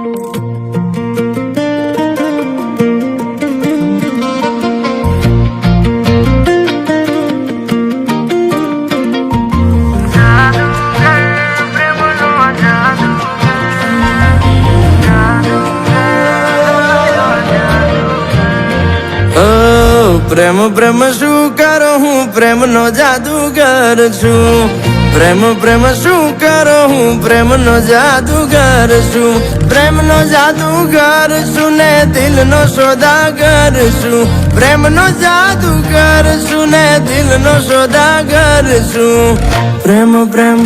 પ્રેમ પ્રેમ શું કરો હું પ્રેમનો જાદુગર છું પ્રેમ શું કરો હું પ્રેમનો જાદુગર છું પ્રેમનો જાદુગર છું ને દિલનો સોદાગર છું પ્રેમનો જાદુગર છું ને દિલનો સોદાગર છું પ્રેમ પ્રેમ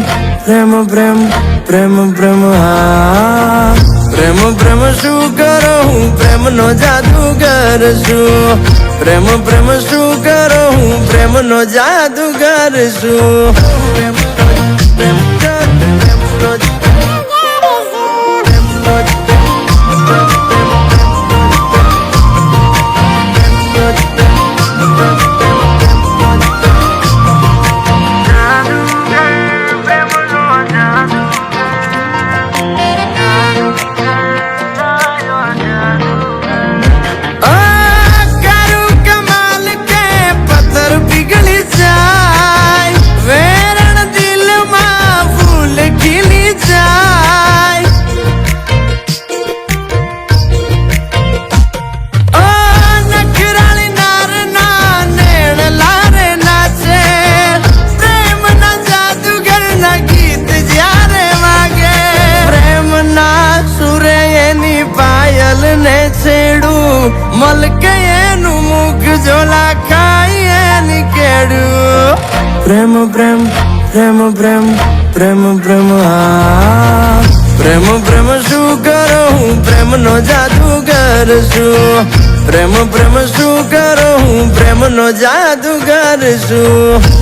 પ્રેમ પ્રેમ પ્રેમ પ્રેમ હા પ્રેમ શું કરો હું પ્રેમનો જાદુગર છું પ્રેમ શું કરો હું પ્રેમનો જાદુગર છું મલકે એનું મુખ ઝોલા ખાઈ એની કેડું પ્રેમ પ્રેમ પ્રેમ પ્રેમ પ્રેમ પ્રેમ હા પ્રેમ શું કરો હું પ્રેમનો જાદુગર છું પ્રેમ શું કરો હું પ્રેમનો જાદુગર છું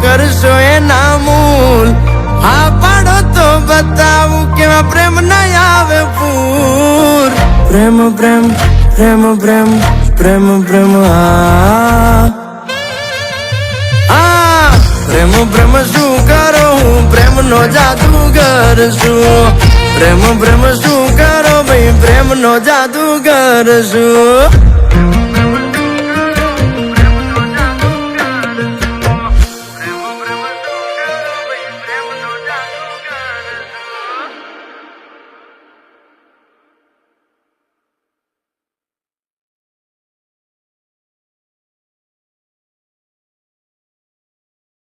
કરશો એના મૂલ હા પાડો તો બતાવું કેવા પ્રેમ ના આવે પૂર પ્રેમ પ્રેમ પ્રેમ પ્રેમ પ્રેમ પ્રેમ હા પ્રેમ શું કરો હું પ્રેમનો જાદુગર છું પ્રેમ શું કરો ભાઈ પ્રેમનો જાદુગર છું